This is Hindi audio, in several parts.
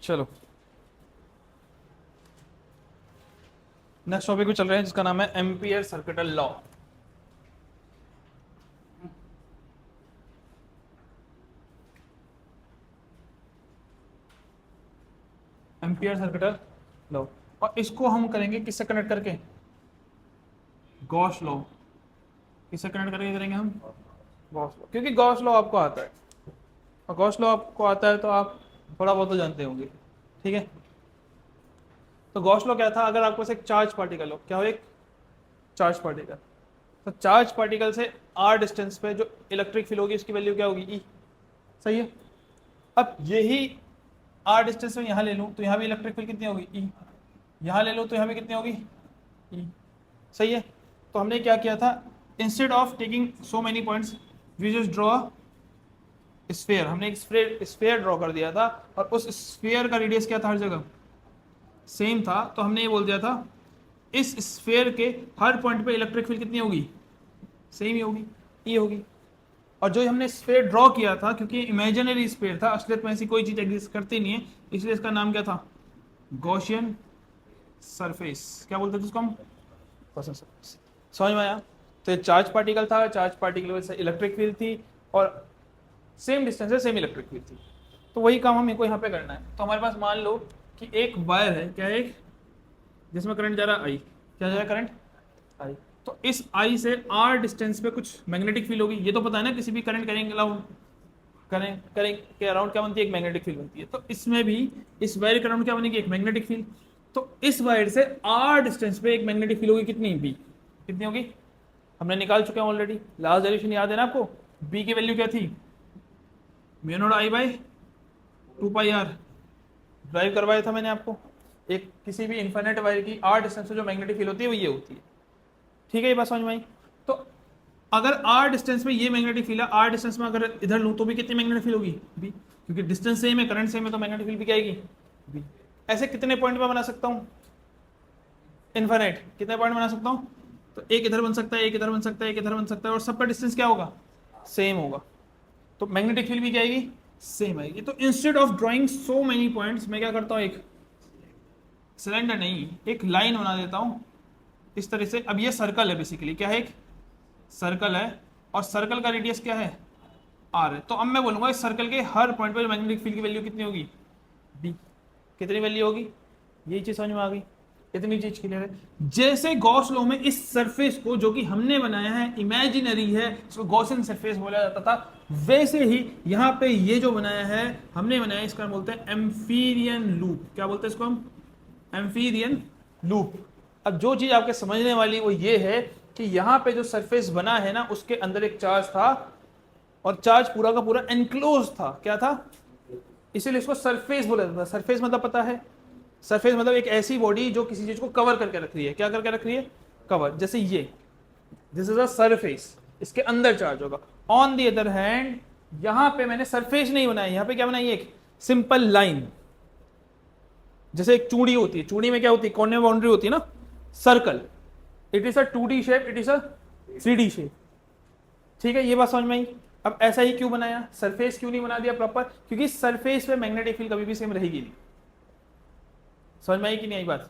चलो नेक्स्ट टॉपिक पे चल रहे हैं जिसका नाम है ampere circuital law. Ampere circuital law, और इसको हम करेंगे किससे कनेक्ट करके? Gauss law. किससे कनेक्ट करके करेंगे हम? गॉस लॉ, क्योंकि गॉस लॉ आपको आता है, और गॉस लॉ आपको आता है तो आप थोड़ा बहुत तो जानते होंगे। ठीक है, तो गॉस लॉ क्या था? अगर आपके पास एक चार्ज पार्टिकल हो, क्या हो? एक चार्ज पार्टिकल। तो चार्ज पार्टिकल से आर डिस्टेंस पे जो इलेक्ट्रिक फील्ड होगी उसकी वैल्यू क्या होगी? ई। सही है। अब यही आर डिस्टेंस में यहाँ ले लूँ तो यहाँ भी इलेक्ट्रिक फील्ड कितनी होगी? ई। यहाँ ले लूँ तो यहाँ भी कितनी होगी? ई। सही है। तो हमने क्या किया था, instead of taking so many points we just draw sphere. हमने एक स्फेयर ड्रॉ कर दिया था, और उस स्फेयर का रेडियस क्या था? हर जगह सेम था। तो हमने ये बोल दिया था इस स्फेयर के हर पॉइंट पे इलेक्ट्रिक फील्ड कितनी होगी? सेम ही होगी, ई होगी। और जो हमने स्फेयर ड्रॉ किया था, क्योंकि इमेजिनरी स्फेयर था, असलियत में ऐसी कोई चीज एग्जिस्ट करती नहीं है, इसलिए इसका नाम क्या था? Gaussian surface. क्या बोलते थे उसको हम? Gaussian surface. समझ में आया? तो ये चार्ज पार्टिकल था, चार्ज पार्टिकल वजह से इलेक्ट्रिक फील्ड थी, और सेम डिस्टेंस है, सेम इलेक्ट्रिक फील्ड थी। तो वही काम हमें को यहाँ पे करना है। तो हमारे पास मान लो कि एक वायर है, क्या है? एक जिसमें करंट जा रहा है आई। क्या जा रहा है? Current I. तो इस आई से आर डिस्टेंस पे कुछ मैग्नेटिक फील्ड होगी। ये तो पता है ना, किसी भी करंट करेंगे करेंट के अराउंड क्या बनती है? एक मैग्नेटिक फील्ड बनती है। तो इसमें भी इस वायर के अराउंड क्या बनेगी? एक मैग्नेटिक फील्ड। तो इस वायर से आर डिस्टेंस पे एक मैग्नेटिक फील्ड होगी। कितनी? बी। कितनी होगी? हमने निकाल चुके हैं ऑलरेडी। लास्ट डेरिवेशन याद है ना आपको? बी की वैल्यू क्या थी? Mu naught I by 2 pi R. Derive करवाया था मैंने आपको। एक किसी भी इन्फिनिट वायर की आर डिस्टेंस पे जो मैग्नेटिक फील्ड होती है वो ये होती है। ठीक है, ये बात समझ में आई? तो अगर आर डिस्टेंस में ये मैग्नेटिक फील्ड है, आर डिस्टेंस में अगर इधर लूँ तो भी कितनी मैग्नेटिक फील्ड होगी? बी। क्योंकि डिस्टेंस सेम है, करंट सेम है, तो मैग्नेटिक फील्ड भी क्या आएगी? बी। ऐसे कितने पॉइंट में बना सकता हूँ? इन्फिनिट। कितने पॉइंट बना सकता हूँ? तो एक इधर बन सकता है, एक इधर बन सकता है, एक इधर बन सकता है, और सबका डिस्टेंस क्या होगा? सेम होगा। तो मैग्नेटिक फील्ड भी क्या आएगी? सेम आएगी। तो instead of drawing so many points, मैं क्या करता हूँ, एक सिलेंडर नहीं, एक लाइन बना देता हूँ इस तरह से। अब ये सर्कल है, बेसिकली क्या है? एक सर्कल है, और सर्कल का रेडियस क्या है? आर है। तो अब मैं बोलूंगा इस सर्कल के हर पॉइंट पर मैग्नेटिक फील्ड की वैल्यू कितनी होगी? बी। कितनी वैल्यू होगी? यही चीज समझ में आ गई? इतनी चीज क्लियर है। जैसे गॉस लॉ में इस सरफेस को, जो कि हमने बनाया है, इमेजिनरी है, इसको गॉसियन सरफेस बोला जाता था, वैसे ही यहाँ पे ये जो बनाया है, हमने बनाया, इसका बोलते हैं एम्फीरियन लूप। क्या बोलते हैं इसको हम? एम्फीरियन लूप। अब जो चीज आपके समझने वाली वो ये है कि यहाँ पे जो सरफेस बना है ना, उसके अंदर एक चार्ज था, और चार्ज पूरा का पूरा एनक्लोज था। क्या था? इसीलिए इसको सरफेस बोला जाता है। सरफेस मतलब पता है? सरफेस मतलब एक ऐसी बॉडी जो किसी चीज को कवर करके रख रही है। क्या करके रख रही है? कवर। जैसे ये, दिस इज अ सरफेस, इसके अंदर चार्ज होगा। ऑन द अदर हैंड, यहां पे मैंने सरफेस नहीं बनाई, यहां पे क्या बनाई? एक सिंपल लाइन। जैसे एक चूड़ी होती है, चूड़ी में क्या होती है? कॉर्नर बाउंड्री होती है ना, circle. It is a 2D shape, it is a 3D shape. ठीक है, ये बात समझ में आई? अब ऐसा ही क्यों बनाया? सरफेस क्यों नहीं बना दिया प्रॉपर? क्योंकि सरफेस पे मैग्नेटिक फील्ड कभी भी सेम रहेगी नहीं। समझ में आई कि नहीं आई बात?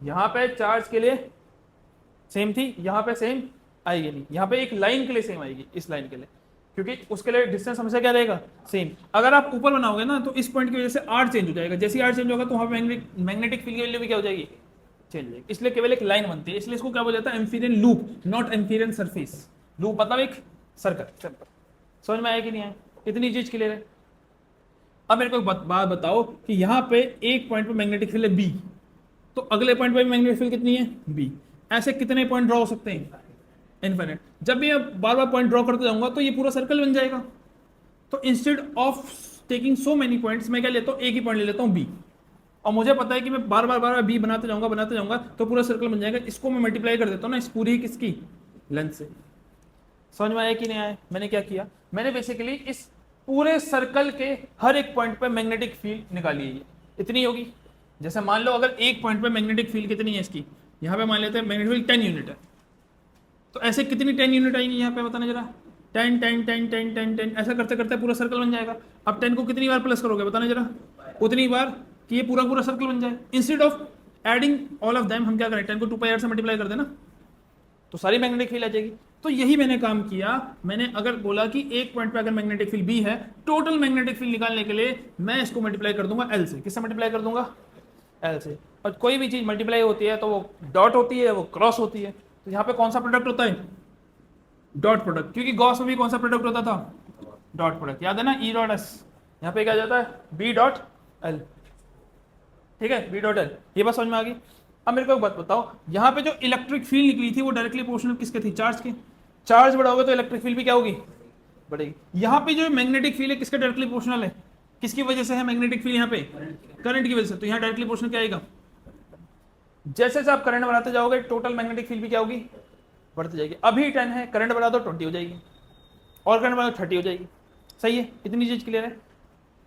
यहां पे चार्ज के लिए सेम थी, यहां पे सेम आएगी नहीं। यहां पे एक लाइन के लिए सेम आएगी, इस लाइन के लिए, क्योंकि उसके लिए डिस्टेंस हमेशा क्या रहेगा? सेम। अगर आप ऊपर बनाओगे ना, तो इस पॉइंट की वजह से आर चेंज हो जाएगा। जैसे आर चेंज होगा तो वहां पे मैग्नेटिक फील्ड की वैल्यू भी क्या हो जाएगी? चेंज हो जाएगी। इसलिए केवल एक लाइन बनती है। इसलिए इसको क्या बोला जाता है? एम्फीरियन लूप, नॉट एम्फीरियन सरफेस। लूप मतलब एक सर्कल। समझ में आया कि नहीं आया? इतनी चीज क्लियर है? अब मेरे को एक बात बताओ कि यहाँ पे एक पॉइंट पे मैग्नेटिक फील्ड है बी, तो अगले पॉइंट पे भी मैग्नेटिक फील्ड कितनी है? बी। ऐसे कितने पॉइंट ड्रॉ हो सकते हैं? इनफिनिट। जब भी अब बार बार पॉइंट ड्रॉ करते जाऊंगा तो ये पूरा सर्कल बन जाएगा। तो instead of taking so many points, मैं क्या लेता हूँ? एक ही पॉइंट ले लेता हूँ, बी। और मुझे पता है कि मैं बार बार बी बनाते जाऊंगा तो पूरा सर्कल बन जाएगा। इसको मैं मल्टीप्लाई कर देता हूँ ना इस पूरी किसकी लेंथ से। समझ में आया कि नहीं आया? मैंने क्या किया? मैंने बेसिकली इस पूरे सर्कल के हर एक पॉइंट पे मैग्नेटिक फील्ड निकाली है। इतनी होगी। जैसे मान लो अगर एक पॉइंट पे मैग्नेटिक फील्ड कितनी है इसकी, यहाँ पे मान लेते हैं मैग्नेटिक फील्ड 10 यूनिट है, तो ऐसे कितनी 10 यूनिट आएंगी यहाँ पे? बताना जरा। 10 10 10 10 10 10, ऐसा करते करते पूरा सर्कल बन जाएगा। अब 10 को कितनी बार प्लस करोगे? बताना जरा। उतनी बार कि ये पूरा पूरा सर्कल बन जाए। Instead of adding all of them हम क्या करें, 10 को 2 पाई आर से मल्टीप्लाई कर देना, तो सारी मैग्नेटिक फील्ड आ जाएगी। तो यही मैंने काम किया। मैंने अगर बोला कि एक पॉइंट पे अगर मैग्नेटिक फील्ड बी है, टोटल मैग्नेटिक फील्ड निकालने के लिए मैं इसको मल्टीप्लाई कर दूंगा एल से। किससे मल्टीप्लाई कर दूंगा? एल से। और कोई भी चीज मल्टीप्लाई होती है तो वो डॉट होती है, वो क्रॉस होती है। तो यहाँ पे कौन सा प्रोडक्ट होता है? Dot product. क्योंकि गॉस में भी कौन सा प्रोडक्ट होता था? Dot product. याद है ना, ई डॉट एस। यहाँ पे क्या जाता है? B dot L. ठीक है, बी डॉट एल। ये बात समझ में आ गई। अब मेरे को एक बात बताओ, यहाँ पे जो इलेक्ट्रिक फील्ड निकली थी वो डायरेक्टली प्रोपोर्शनल किसके थी? चार्ज के। चार्ज बड़ा होगा तो इलेक्ट्रिक फील्ड भी क्या होगी? बढ़ेगी। यहाँ पे जो मैग्नेटिक फील्ड है किसके डायरेक्टली प्रोपोर्शनल है? किसकी वजह से है मैग्नेटिक फील्ड? यहाँ पे करंट की वजह से। तो यहाँ डायरेक्टली प्रोपोर्शनल क्या आएगा? जैसे जैसे आप करंट बढ़ाते जाओगे टोटल मैग्नेटिक फील्ड भी क्या होगी? बढ़ती जाएगी। अभी 10 है, करंट बढ़ा दो 20 हो जाएगी, और करंट बढ़ा दो 30 हो जाएगी। सही है, इतनी चीज क्लियर है।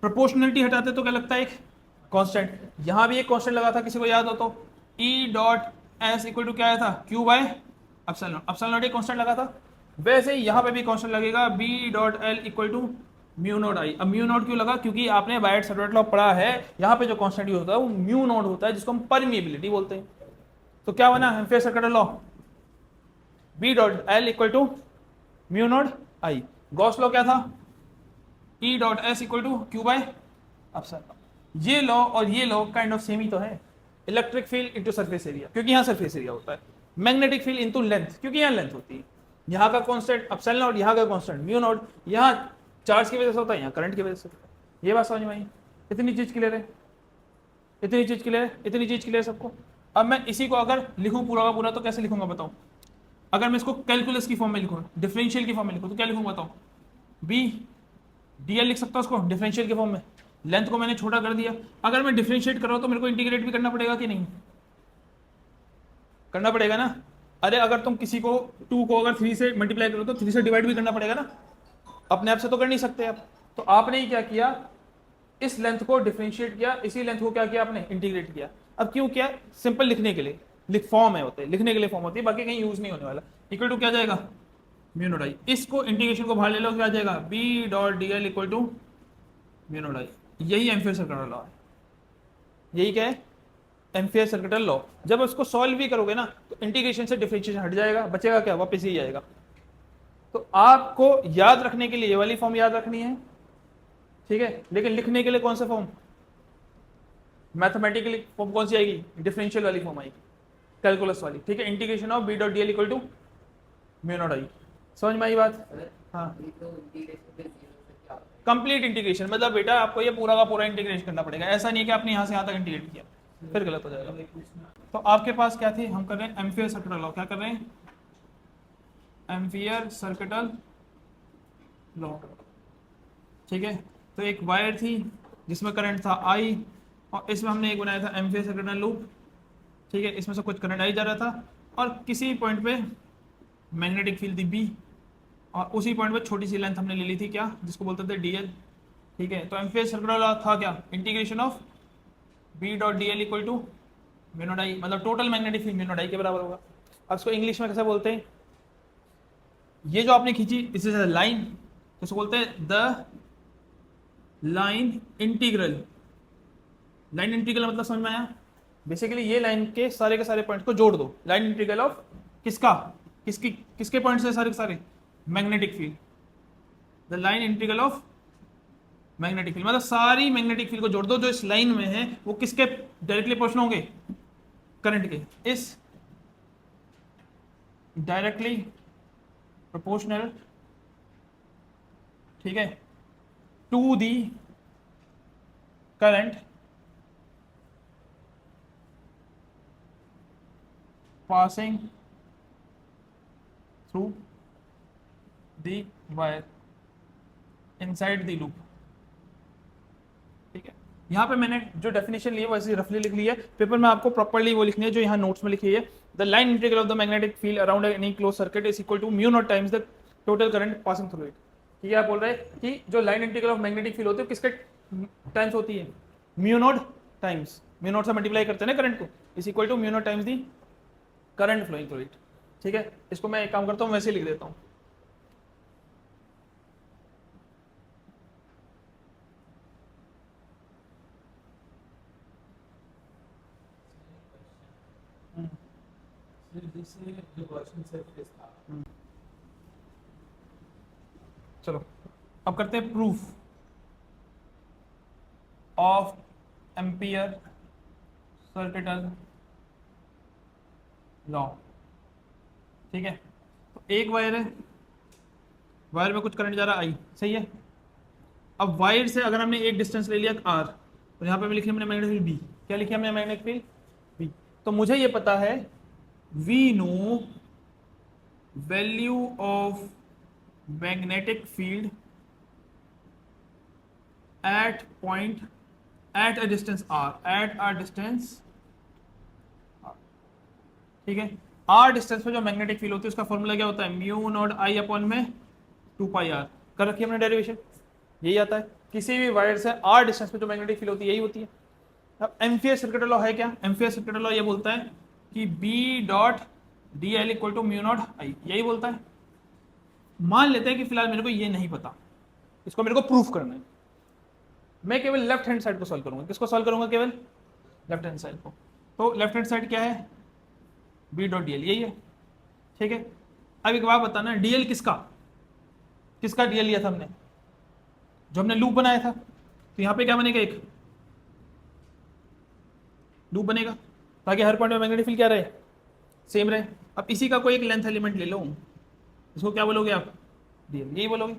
प्रोपोर्शनलिटी हटाते तो क्या लगता है? एक कांस्टेंट। यहां भी एक कांस्टेंट लगा था, किसी को याद हो तो? E dot S equal to क्या आया था? Q by epsilon naught. Epsilon naught एक कांस्टेंट लगा था, वैसे ही यहां पे भी कांस्टेंट लगेगा, B dot L equal to mu naught I. अब म्यू नॉट क्यों लगा? क्योंकि आपने बायट-सैवर्ट लॉ पढ़ा है, यहाँ पे जो कांस्टेंट यूज होता है वो म्यू नॉट होता है, जिसको हम परमिएबिलिटी बोलते हैं। तो क्या बना ampere circuit law? B dot L equal to mu naught I. Gauss law क्या था? E dot S equal to Q by epsilon. ये लॉ और ये लॉ काइंड ऑफ सेम ही तो है। Electric field into surface area, क्योंकि यहाँ सरफेस एरिया होता है। मैग्नेटिक फील्ड इनटू लेंथ, क्योंकि यहाँ लेंथ होती है। यहाँ का कांस्टेंट एप्सिलॉन नॉट, यहाँ का कांस्टेंट म्यू नॉट। यहाँ चार्ज की वजह से होता है, यहाँ करंट की वजह से होता है। ये बात समझ में आई? इतनी चीज क्लियर है? इतनी चीज क्लियर है? इतनी चीज क्लियर सबको? अब मैं इसी को अगर लिखूं पूरा का पूरा तो कैसे लिखूंगा बताओ? अगर मैं इसको कैलकुलस की फॉर्म में लिखूं, डिफरेंशियल की फॉर्म में लिखूं, तो क्या लिखूंगा बताओ? बी डीएल लिख सकता हूं उसको डिफरेंशियल के फॉर्म में। लेंथ को मैंने छोटा कर दिया। अगर मैं डिफरेंशिएट कर रहा हूं तो मेरे को इंटीग्रेट भी करना पड़ेगा कि नहीं? करना पड़ेगा ना। अरे अगर तुम किसी को 2 को अगर 3 से मल्टीप्लाई करो तो 3 से डिवाइड भी करना पड़ेगा ना। अपने आप से तो कर नहीं सकते आप। तो आपने ही क्या किया, इस लेंथ को डिफरेंशिएट किया, इसी लेंथ को क्या किया आपने? इंटीग्रेट किया। अब क्यों किया? सिंपल लिखने के लिए। लिख फॉर्म है होते हैं, लिखने के लिए फॉर्म होती है, बाकी कहीं यूज नहीं होने वाला। इक्वल टू क्या जाएगा? Mu naught I. इसको इंटीग्रेशन को बाहर ले लो, क्या आ जाएगा? B dot D L equal to mu naught I. यही एम्पियर सर्किट लॉ है। यही क्या है? Ampere circuit law. जब उसको सॉल्व भी करोगे ना तो इंटीग्रेशन से डिफरेंशिएशन हट जाएगा, बचेगा क्या? वापस ही आएगा। तो आपको याद रखने के लिए ये वाली फॉर्म याद रखनी है, ठीक है। लेकिन लिखने के लिए कौन सा फॉर्म? मैथमेटिकली फॉर्म कौन सी आएगी? डिफरेंशियल वाली फॉर्म आएगी, कैलकुलस वाली, ठीक है। Integration of B dot D L equal to mu naught I. समझ में आई बात? हाँ, कंप्लीट इंटीग्रेशन मतलब बेटा आपको ये पूरा का पूरा इंटीग्रेशन करना पड़ेगा। ऐसा नहीं है कि आपने यहाँ से यहाँ तक इंटीग्रेट किया, फिर गलत हो जाएगा। तो आपके पास क्या थी? हम कर रहे हैं एम्पियर सर्किट लॉ। क्या कर रहे हैं? एम्पियर सर्किट लॉ, ठीक है। तो एक वायर थी जिसमें करंट था आई, और इसमें हमने एक बनाया था एम्पियर सर्किट लूप, ठीक है। इसमें से कुछ करंट आई जा रहा था, और किसी पॉइंट पे मैग्नेटिक फील्ड थी बी, और उसी पॉइंट पे छोटी सी लेंथ हमने ले ली थी क्या, जिसको बोलते थे डीएल, ठीक है। तो एम्पियर सर्किट लॉ था क्या? Integration of B dot D L equal to mu naught I, मतलब total magnetic field mu naught I के बराबर होगा। अब इसको इंग्लिश में कैसे बोलते हैं? ये जो आपने खींची इसे लाइन, तो इसको बोलते हैं the line integral. Line integral मतलब समझ में आया? बेसिकली ये लाइन के सारे पॉइंट को जोड़ दो। लाइन इंटीग्रल ऑफ किसका? किसके पॉइंट से सारे के सारे? Magnetic field. The line integral of magnetic field मतलब सारी मैग्नेटिक फील्ड को जोड़ दो जो इस लाइन में है, वो किसके डायरेक्टली प्रोपोर्शनल होंगे? करंट के। इस डायरेक्टली प्रोपोर्शनल, ठीक है, to the current passing through the wire inside the loop, ठीक है। यहाँ पे मैंने जो डेफिनेशन ली है वैसे रफली लिख ली है, पेपर में आपको प्रॉपर्ली वो लिखनी है जो यहाँ नोट्स में लिखी है। The line integral of the magnetic field around any close circuit is equal to mu naught times the total current passing through it. ठीक है, आप बोल रहे हैं कि जो line integral of magnetic field होती है किसके टाइम्स होती है? Mu naught times, mu naught से मल्टीप्लाई करते हैं ना करंट को, is equal to mu naught times the current flowing through it. ठीक है, इसको मैं एक काम करता हूँ वैसे लिख देता हूँ। चलो अब करते हैं proof of ampere circuital law. ठीक है, तो एक वायर है, वायर में कुछ करंट जा रहा है आई, सही है। अब वायर से अगर हमने एक डिस्टेंस ले लिया आर, तो यहाँ पे मैं लिखी हमने मैग्नेटिक फील्ड बी। क्या लिखी हमने मैग्नेटिक फील्ड बी। तो मुझे ये पता है we know value of magnetic field at point at a distance R, at a distance. ठीक है, आर डिस्टेंस पे जो मैग्नेटिक फील्ड होती है उसका फॉर्मूला क्या होता है, म्यू नॉट आई अपॉन में 2 पाई आर। कर रखी है हमने डेरिवेशन, यही आता है। किसी भी वायर से आर डिस्टेंस पे जो मैग्नेटिक फील्ड होती है यही होती है। अब एम्पियर सर्किट लॉ है क्या, एम्पियर सर्किट लॉ ये बोलता है कि B dot D L equal to mu naught I, यही बोलता है। मान लेते हैं कि फिलहाल मेरे को ये नहीं पता, इसको मेरे को प्रूफ करना है। मैं केवल लेफ्ट हैंड साइड को सॉल्व करूंगा। किसको सॉल्व करूंगा, केवल लेफ्ट हैंड साइड को। तो लेफ्ट हैंड साइड क्या है, बी डॉट डी एल, यही है। ठीक है, अब एक बात बताना, डीएल किसका, किसका डीएल लिया था हमने, जो हमने लूप बनाया था। तो यहां पे क्या बनेगा, एक लूप बनेगा ताकि हर पॉइंट में मैग्नेटिक फील्ड क्या रहे, सेम रहे। अब इसी का कोई एक लेंथ एलिमेंट ले लो, इसको क्या बोलोगे आप, डीएल, यही बोलोगे।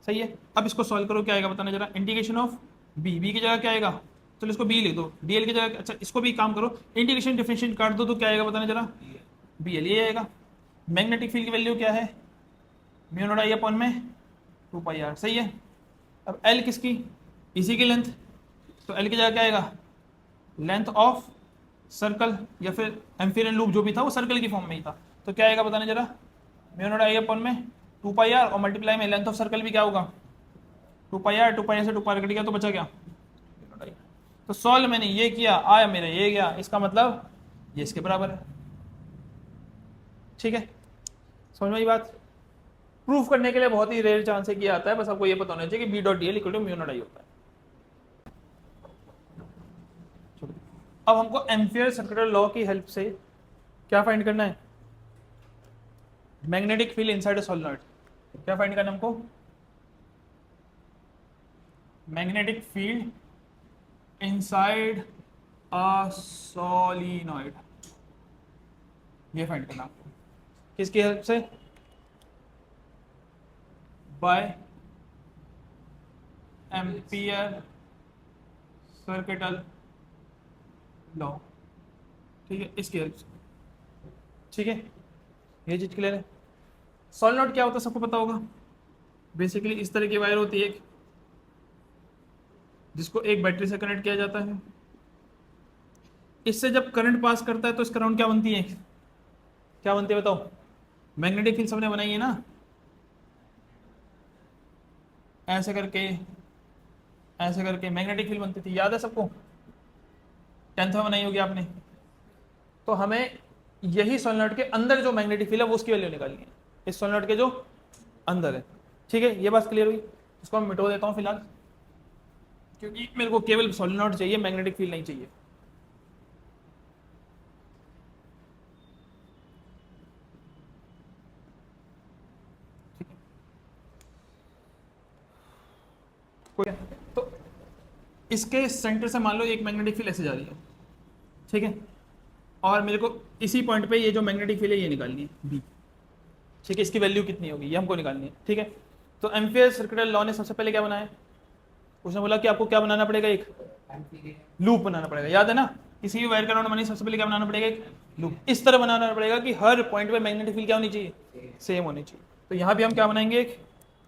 सही है, अब इसको सॉल्व करो, क्या आएगा बताना जरा। इंटीग्रेशन ऑफ बी, बी की जगह क्या आएगा, चलो इसको बी लिख दो, डीएल की जगह। अच्छा इसको भी काम करो, इंटीग्रेशन डिफरेंशिएट काट दो तो क्या आएगा बताना जरा, बी एल, ये आएगा। मैग्नेटिक फील्ड की वैल्यू क्या है, म्यू नॉट आई अपॉन में 2 पाई आर, सही है। अब एल किसकी, इसी की लेंथ, तो एल की जगह क्या आएगा, लेंथ ऑफ सर्कल, या फिर एम्पियर लूप जो भी था वो सर्कल की फॉर्म में ही था। तो क्या आएगा बताना जरा, म्यू नॉट आई अपॉन में 2 पाई आर, और मल्टीप्लाई में लेंथ ऑफ सर्कल भी क्या होगा 2 पाई आर, 2 पाई से 2 पाई कट गया तो बचा क्या। तो सॉल्व मैंने ये किया, आया मेरा ये गया, इसका मतलब ये इसके बराबर है। ठीक है, समझ में आई बात। प्रूफ करने के लिए बहुत ही रेयर चांस है कि आता है, बस आपको ये पता होना चाहिए कि B dot D L equal to mu naught I होता है। अब हमको एम्पियर सर्किट लॉ की हेल्प से क्या फाइंड करना है, magnetic field inside a solenoid. क्या फाइंड करना है हमको, magnetic field inside a solenoid, ये फाइंड करना आपको। किसकी हेल्प से, बाय एम्पियर सर्किटल लॉ। ठीक है, इसकी हेल्प से। ठीक है, ये चीज क्लियर है। सॉलिनॉइड क्या होता है सबको पता होगा, बेसिकली इस तरह की वायर होती है एक, जिसको एक बैटरी से कनेक्ट किया जाता है। इससे जब करंट पास करता है तो इसका राउंड क्या बनती है, क्या बनती है बताओ, मैग्नेटिक फील्ड सबने बनाई है ना, ऐसे करके ऐसे करके मैग्नेटिक फील्ड बनती थी, याद है सबको, 10th में बनाई होगी आपने। तो हमें यही सोलेनॉइड के अंदर जो मैग्नेटिक फील्ड है वो उसकी वैल्यू निकालनी है, इस सोलेनॉइड के जो अंदर है। ठीक है, ये बात क्लियर हुई। इसको मैं मिटो देता हूँ फिलहाल, क्योंकि मेरे को केवल सोलेनॉइड चाहिए, मैग्नेटिक फील्ड नहीं चाहिए। ठीक है, तो इसके सेंटर से मान लो एक मैग्नेटिक फील्ड ऐसे जा रही है, ठीक है, और मेरे को इसी पॉइंट पे ये जो मैग्नेटिक फील्ड है ये निकालनी है बी। ठीक है, इसकी वैल्यू कितनी होगी ये हमको निकालनी है। ठीक है, तो एम्पियर सर्किटल लॉ ने सबसे पहले क्या बनाया, उसने बोला कि आपको क्या बनाना पड़ेगा, एक लूप बनाना पड़ेगा। याद है ना, किसी भी वायर का राउंड बनाने सबसे पहले क्या बनाना पड़ेगा, एक लूप। इस तरह बनाना पड़ेगा कि हर पॉइंट पे मैग्नेटिक फील्ड क्या होनी चाहिए, सेम होनी चाहिए। तो यहाँ भी हम क्या बनाएंगे, एक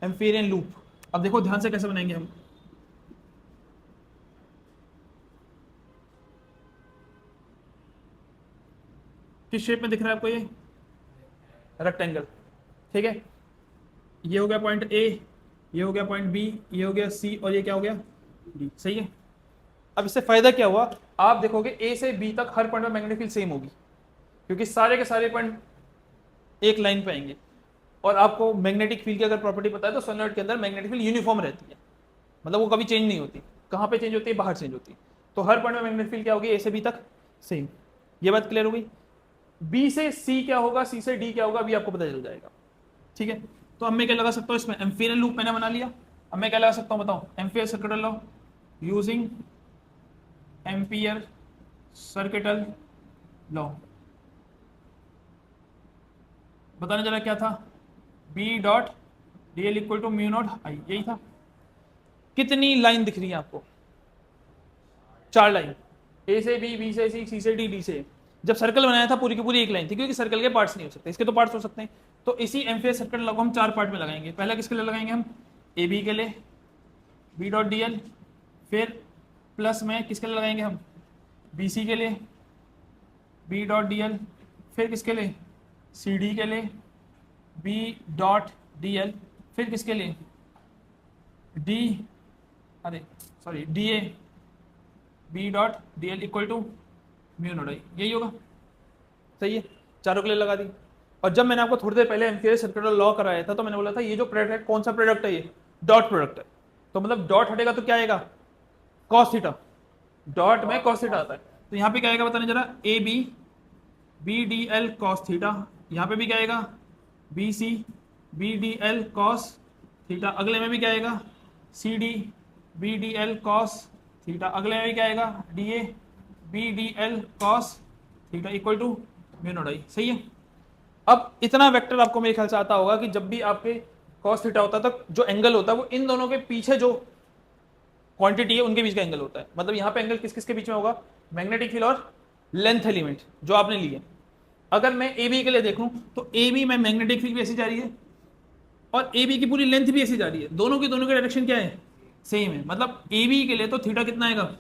एम्पियरियन लूप। अब देखो ध्यान से कैसे बनाएंगे हम, किस शेप में दिख रहा है आपको, ये रेक्टेंगल। ठीक है, ये हो गया पॉइंट ए, ये हो गया पॉइंट बी, ये हो गया सी, और ये क्या हो गया डी। सही है, अब इससे फायदा क्या हुआ, आप देखोगे ए से बी तक हर पॉइंट में मैग्नेटिक फील्ड सेम होगी, क्योंकि सारे के सारे पॉइंट एक लाइन पे आएंगे। और आपको मैग्नेटिक फील्ड की अगर प्रॉपर्टी पता है तो सोलेनॉइड के अंदर मैग्नेटिक फील्ड यूनिफॉर्म रहती है, मतलब वो कभी चेंज नहीं होती। कहाँ पे चेंज होती है, बाहर चेंज होती है। तो हर पॉइंट में मैग्नेटिक फील्ड क्या होगी, ए से बी तक सेम। ये बात क्लियर हो गई। बी से सी क्या होगा, सी से डी क्या होगा, अभी आपको पता चल जाएगा। ठीक है, तो अब मैं क्या लगा सकता हूँ इसमें, एम्पियर लूप मैंने बना लिया। अब मैं क्या लगा सकता हूँ बताओ, ampere circuital law using ampere circuital law. बताने जरा क्या था, B dot D L equal to mu naught I, यही था। कितनी लाइन दिख रही है आपको, 4 लाइन, ए से बी से सी से डी से। जब सर्कल बनाया था पूरी की पूरी एक लाइन थी, क्योंकि सर्कल के पार्ट्स नहीं हो सकते, इसके तो पार्ट्स हो सकते हैं। तो इसी एम्पियर सर्किल लॉ को हम 4 पार्ट में लगाएंगे। पहला किसके लिए लगाएंगे हम, ए बी के लिए, बी डॉट डी एल, फिर प्लस में किसके लिए लगाएंगे हम, बी सी के लिए, बी डॉट डी एल, फिर किसके लिए, सी डी के लिए, बी डॉट डी एल, फिर किसके लिए, डी, अरे sorry D A, B dot D L equal to mu naught I, यही होगा। सही है, चारों के लिए लगा दी। और जब मैंने आपको थोड़ी देर पहले एम्पियर सर्किटल लॉ कराया था, तो मैंने बोला था ये जो प्रोडक्ट है, कौन सा प्रोडक्ट है, ये डॉट प्रोडक्ट है। तो मतलब डॉट हटेगा तो क्या आएगा, कॉस थीटा, डॉट में कॉस थीटा आता है। तो यहाँ पे क्या आएगा बताने जरा, A B B D L cos theta, यहाँ पे भी क्या आएगा, B C B D L cos theta, अगले में भी क्या आएगा, C D B D L cos theta, अगले में भी क्या आएगा, D A B D L cos theta equal to mu naught I. सही है, अब इतना वेक्टर आपको मेरे ख्याल से आता होगा कि जब भी आपके कॉस थीटा होता है तो जो एंगल होता है वो इन दोनों के पीछे जो क्वांटिटी है उनके बीच का एंगल होता है। मतलब यहाँ पे एंगल किस किस के बीच में होगा, मैग्नेटिक फील्ड और लेंथ एलिमेंट जो आपने लिए। अगर मैं ए बी के लिए देखूं तो ए बी में मैग्नेटिक फील्ड भी ऐसी जा रही है और ए बी की पूरी लेंथ भी ऐसी जा रही है, दोनों की डायरेक्शन क्या है, सेम है। मतलब ए बी के लिए तो थीटा कितना आएगा,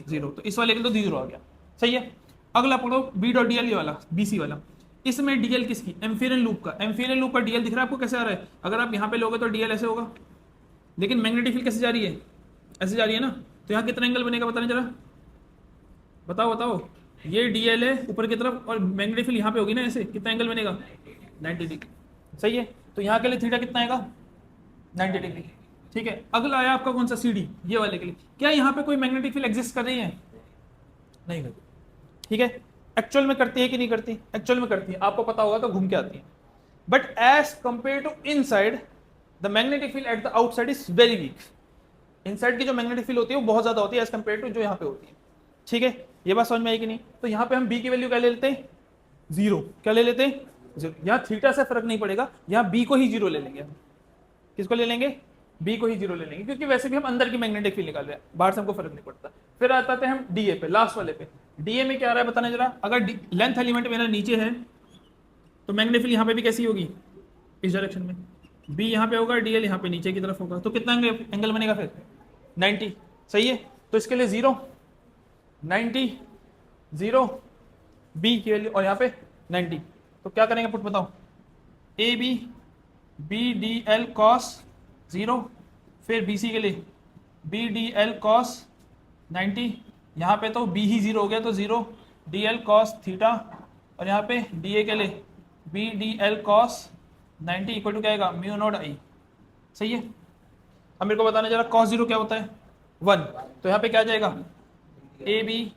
0, तो इस वाले के लिए तो 0 आ गया। सही है, अगला पढ़ो बी डॉट डी एल वाला, बी सी वाला। इसमें डीएल किसकी, एम्फीरियन लूप का, एम्फीरियन लूप का डीएल दिख रहा है आपको कैसे आ रहा है, अगर आप यहाँ पे लोगे तो डीएल ऐसे होगा, लेकिन मैग्नेटिक फील्ड कैसे जा रही है, ऐसे जा रही है ना। तो यहाँ कितना एंगल बनेगा बताने जरा, बताओ बताओ, ये डीएल है ऊपर की तरफ और मैग्नेटिक फील्ड यहाँ पे होगी ना ऐसे, कितना एंगल बनेगा, 90 डिग्री। सही है, तो यहाँ के लिए थीटा कितना आएगा, 90 डिग्री। ठीक है, अगला आया आपका कौन सा, सी डी, ये वाले के लिए। क्या यहाँ पे कोई मैग्नेटिक फील्ड एग्जिस्ट कर रही है, नहीं करती। ठीक है, एक्चुअल में करती है कि नहीं करती, एक्चुअल में करती है, आपको पता होगा तो घूम के आती है। But as compare to inside, the magnetic field at the outside is very weak. Inside की जो मैग्नेटिक फील्ड होती है वो बहुत ज्यादा होती है एज कंपेयर टू जो यहाँ पे होती है। ठीक है, ये बात समझ में आई कि नहीं। तो यहाँ पे हम बी की वैल्यू क्या ले लेते हैं, 0। क्या ले लेते हैं, 0। यहाँ थीटा से फर्क नहीं पड़ेगा, यहाँ बी को ही 0 ले लेंगे। किसको ले लेंगे, बी को ही 0 ले लेंगे, क्योंकि वैसे भी हम अंदर की मैग्नेटिक फील्ड निकाल रहे हैं, बाहर से हमको फर्क नहीं पड़ता। फिर आते हैं हम डीए पे, लास्ट वाले पे। डीए में क्या आ रहा है बताने जरा, अगर लेंथ एलिमेंट मेरा नीचे है तो मैग्नेटिक फील्ड यहाँ पे भी कैसी होगी, इस डायरेक्शन में, बी यहाँ पे होगा, डीएल यहाँ पे नीचे की तरफ होगा, तो कितना एंगल बनेगा फिर, 90। सही है, तो इसके लिए 0, 90, 0, बी की वैल्यू और यहाँ पे 90। तो क्या करेंगे पुट बताओ, A B B D L cos 0, फिर बी सी के लिए बी डी एल कॉस 90, यहाँ पे तो बी ही 0 हो गया तो 0 डी एल कॉस थीटा, और यहाँ पे डी ए के लिए B D L cos 90 equal to क्या आएगा, म्यू नॉट आई। सही है, अब मेरे को बताना जरा कॉस 0 क्या होता है, 1। तो यहाँ पे क्या आ जाएगा, A B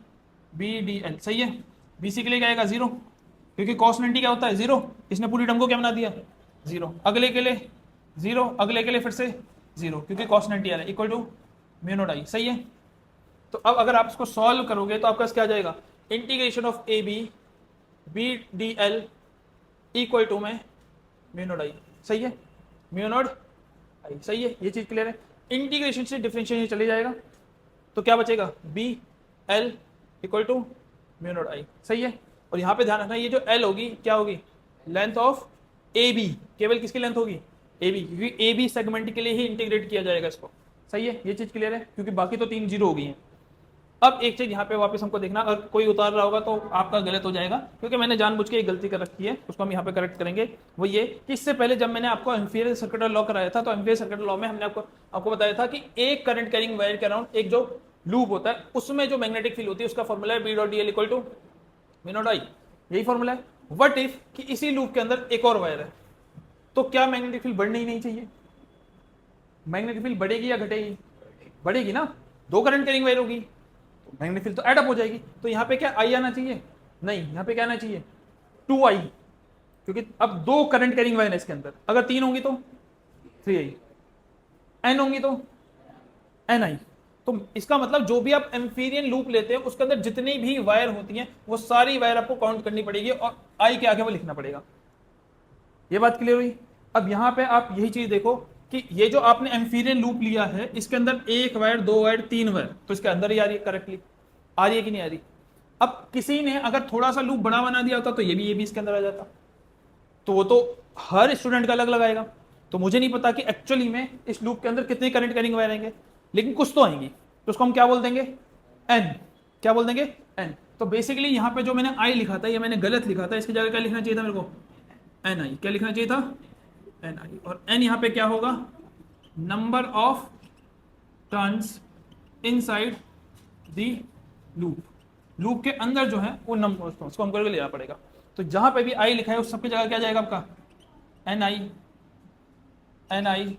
B D L. सही है, बी सी के लिए क्या आएगा, 0, क्योंकि कॉस 90 क्या होता है, 0। इसने पूरी टर्म को क्या बना दिया, 0। अगले के लिए 0, अगले के लिए फिर से 0, क्योंकि कॉस 90 आ रहा है, equal to mu naught I. सही है, तो अब अगर आप इसको सॉल्व करोगे तो आपका क्या आ जाएगा, integration of A B B D L equal to में म्यू नॉट आई। सही है, म्यू नॉट आई। सही है, ये चीज क्लियर है। इंटीग्रेशन से डिफरेंशिएशन चले जाएगा तो क्या बचेगा, B L equal to mu naught I. सही है, और यहाँ पे ध्यान रखना ये जो एल होगी क्या होगी, लेंथ ऑफ ए बी, केवल किसकी लेंथ होगी, ए बी, क्योंकि ए बी सेगमेंट के लिए ही इंटीग्रेट किया जाएगा इसको। सही है, ये चीज क्लियर है, क्योंकि बाकी तो 3 0 हो गई हैं। अब एक चीज यहाँ पे वापस हमको देखना, अगर कोई उतार रहा होगा तो आपका गलत हो जाएगा, क्योंकि मैंने जानबूझ के एक गलती कर रखी है, उसको हम यहाँ पे करेक्ट करेंगे। वो ये कि इससे पहले जब मैंने आपको एम्पियर सर्किटल लॉ कराया था, तो एम्पियर सर्किटल लॉ में हमने आपको बताया था कि एक करंट कैरिंग वायर के अराउंड एक जो लूप होता है उसमें जो मैग्नेटिक फील्ड होती है उसका फॉर्मूला है B dot D L equal to mu naught I, यही फॉर्मूला है। व्हाट इफ कि इसी लूप के अंदर एक और वायर है, तो क्या मैग्नेटिक फील्ड बढ़नी ही नहीं चाहिए, मैग्नेटिक फील्ड बढ़ेगी या घटेगी, बढ़ेगी ना, 2 करंट कैरिंग वायर होगी तो मैग्नेटिक फील्ड तो एड अप हो जाएगी। तो यहाँ पे क्या आई आना चाहिए, नहीं, यहाँ पे क्या आना चाहिए, 2i, क्योंकि अब 2 करंट कैरिंग वायर है इसके अंदर, अगर 3 होंगी तो 3i, n होंगी तो ni। तो इसका मतलब जो भी आप एम्फीरियन लूप लेते हैं उसके अंदर जितनी भी वायर होती हैं वो सारी वायर आपको काउंट करनी पड़ेगी और आई के आगे वो लिखना पड़ेगा। ये बात क्लियर हुई। अब यहां पे आप यही चीज देखो कि ये जो आपने एम्फीरियन लूप लिया है इसके अंदर 1 वायर, 2 वायर, 3 वायर, तो इसके अंदर ही आ रही है करेक्टली, आ रही है कि नहीं आ रही। अब किसी ने अगर थोड़ा सा लूप बड़ा बना दिया होता तो ये भी इसके अंदर आ जाता, तो वो तो हर स्टूडेंट का अलग लगाएगा। तो मुझे नहीं पता कि एक्चुअली में इस लूप के अंदर कितने करंट कैरिंग वायर आएंगे, लेकिन कुछ तो आएंगी, तो उसको हम क्या बोल देंगे, एन। क्या बोल देंगे, एन। तो बेसिकली यहाँ पे जो मैंने आई लिखा था ये मैंने गलत लिखा था, इसकी जगह क्या लिखना चाहिए था मेरे को, एन आई। क्या लिखना चाहिए था, एन आई। और एन यहाँ पे क्या होगा, number of turns inside the loop. Loop के अंदर जो है वो नंबर, उसको हम करके लेना पड़ेगा। तो जहां पे भी आई लिखा है उस सबकी जगह क्या जाएगा आपका, एन आई, एन आई।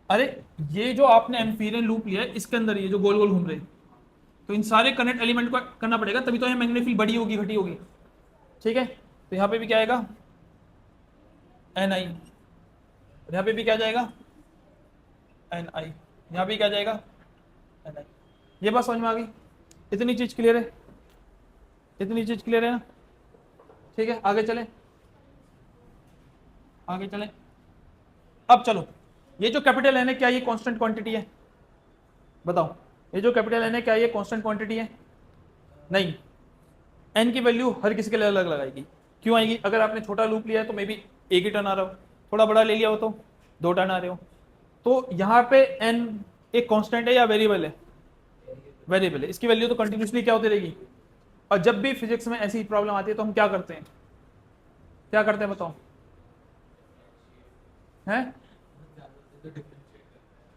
अरे ये जो आपने एम्पीरियन लूप लिया है इसके अंदर ये जो गोल गोल घूम रहे हैं, तो इन सारे कनेक्ट एलिमेंट को करना पड़ेगा, तभी तो ये मैग्नेटिक फील्ड बड़ी होगी, घटी होगी। ठीक है, तो यहाँ पे भी क्या आएगा, एन आई। यहाँ पे भी क्या जाएगा, एन आई। यहाँ पे क्या जाएगा, एन आई। ये बात समझ में आ गई, इतनी चीज क्लियर है, इतनी चीज क्लियर है ना। ठीक है, आगे चले, आगे चले। अब चलो, ये जो कैपिटल एन है क्या ये कांस्टेंट क्वांटिटी है, बताओ। ये जो कैपिटल एन है क्या ये कांस्टेंट क्वांटिटी है, नहीं। एन की वैल्यू हर किसी के लिए अलग लगाएगी। क्यों आएगी, अगर आपने छोटा लूप लिया है तो मे बी एक ही टर्न आ रहा हो, थोड़ा बड़ा ले लिया हो तो 2 टर्न आ रहे हो। तो यहाँ पे एन एक कांस्टेंट है या वेरिएबल है, वेरिएबल है। इसकी वैल्यू तो कंटिन्यूसली क्या होती रहेगी। और जब भी फिजिक्स में ऐसी प्रॉब्लम आती है तो हम क्या करते हैं, क्या करते हैं बताओ, हैं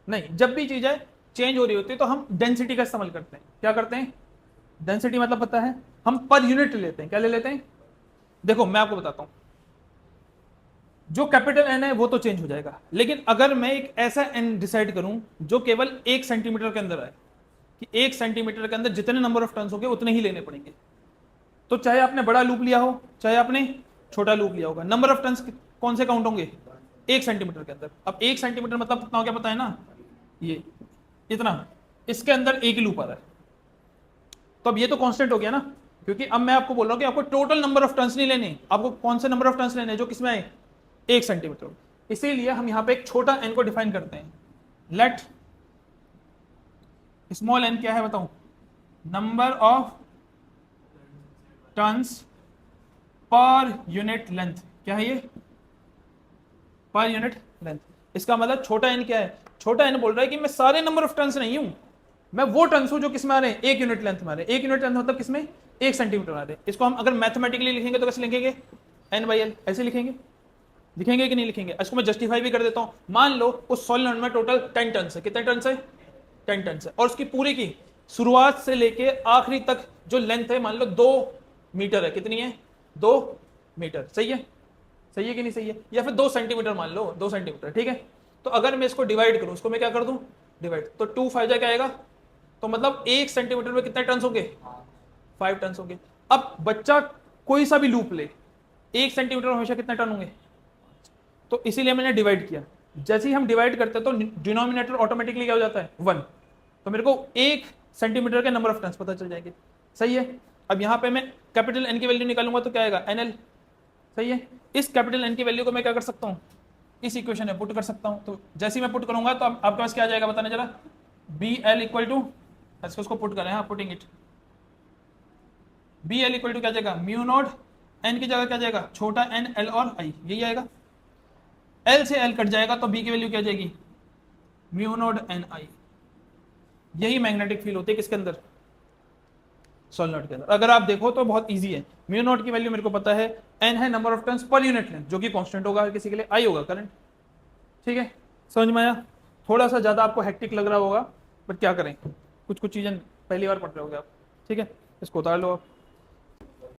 नहीं, जब भी चीजें चेंज हो रही होती है तो हम डेंसिटी का इस्तेमाल करते हैं। क्या करते हैं, डेंसिटी मतलब पता है, हम पर यूनिट लेते हैं। क्या ले लेते हैं, देखो मैं आपको बताता हूं, जो कैपिटल एन है वो तो चेंज हो जाएगा, लेकिन अगर मैं एक ऐसा एन डिसाइड करूं जो केवल 1 सेंटीमीटर के अंदर आए, कि 1 सेंटीमीटर के अंदर जितने नंबर ऑफ टर्न्स होंगे उतने ही लेने पड़ेंगे, तो चाहे आपने बड़ा लूप लिया हो चाहे आपने छोटा लूप लिया होगा, नंबर ऑफ टर्न्स कौन से काउंट होंगे, 1 सेंटीमीटर के अंदर। अब 1 सेंटीमीटर मतलब कितना हो गया पता है ना, ये इतना, इसके अंदर एक ही लूप आ रहा है। तो अब ये तो कांस्टेंट हो गया ना, क्योंकि अब मैं आपको बोल रहा हूं कि आपको टोटल नंबर ऑफ टर्न्स नहीं लेने, आपको कौन से नंबर ऑफ टर्न्स लेने जो किसमें आए, 1 सेंटीमीटर। इसीलिए हम यहां पे एक छोटा एन को डिफाइन करते हैं, लेट स्मॉल एन क्या है बताओ, number of turns per unit length. क्या है ये, पर यूनिट लेंथ। इसका मतलब छोटा एन क्या है, छोटा एन बोल रहा है कि मैं सारे नंबर ऑफ टर्न्स नहीं हूं, मैं वो टर्न्स हूं जो किसमें आ रहे हैं, 1 यूनिट लेंथ में आ रहे हैं। 1 यूनिट लेंथ मतलब किसमें, 1 सेंटीमीटर आ रहे हैं। इसको हम अगर मैथमेटिकली लिखेंगे तो कैसे लिखेंगे, एन बाई एल, ऐसे लिखेंगे, लिखेंगे कि नहीं लिखेंगे। इसको मैं जस्टिफाई भी कर देता हूं। मान लो उस सॉलिनॉइड में टोटल 10 टन है, कितने टन है, 10 टन है, और उसकी पूरी की शुरुआत से लेके आखिरी तक जो लेंथ है मान लो 2 मीटर है, कितनी है, 2 मीटर। सही है, सही है कि नहीं सही है, या फिर 2 सेंटीमीटर मान लो, 2 सेंटीमीटर। ठीक है, तो अगर मैं इसको डिवाइड करूं, इसको मैं क्या कर दूं, डिवाइड, तो 2 फायदा क्या आएगा, तो मतलब 1 सेंटीमीटर में कितने टन होंगे, 5 टन होंगे। अब बच्चा कोई सा भी लूप ले, 1 सेंटीमीटर में हमेशा कितने टन होंगे, तो इसीलिए मैंने डिवाइड किया। जैसे ही हम डिवाइड करते हैं तो डिनोमिनेटर ऑटोमेटिकली क्या हो जाता है, 1। तो मेरे को 1 सेंटीमीटर के नंबर ऑफ टन्स पता चल जाएंगे। सही है, अब यहां पे मैं कैपिटल एन की वैल्यू निकालूंगा तो क्या आएगा, एन एल। सही है, इस कैपिटल एन की वैल्यू को मैं क्या कर सकता हूं, इस इक्वेशन में पुट कर सकता हूं। तो जैसे ही मैं पुट करूंगा तो आपके पास क्या आ जाएगा बताने जरा, बी एल इक्वल टू, उसको पुट करें, हाँ putting it, B L equal to क्या जाएगा, म्यू नॉट एन की जगह क्या जाएगा, छोटा एन एल और आई, यही आएगा। एल से एल कट जाएगा तो बी की वैल्यू क्या जाएगी, म्यू नॉट एन आई। यही मैग्नेटिक फील्ड होती है किसके अंदर, सोलेनॉइड के अंदर। अगर आप देखो तो बहुत इजी है, म्यू नॉट की वैल्यू मेरे को पता है, एन है number of turns per unit length, जो कि कांस्टेंट होगा किसी के लिए, आई होगा करंट। ठीक है, समझ में आया। थोड़ा सा ज्यादा आपको हेक्टिक लग रहा होगा, बट क्या करें, कुछ कुछ चीजें पहली बार पढ़ रहे होगे आप। ठीक है, इसको उतार लो आप।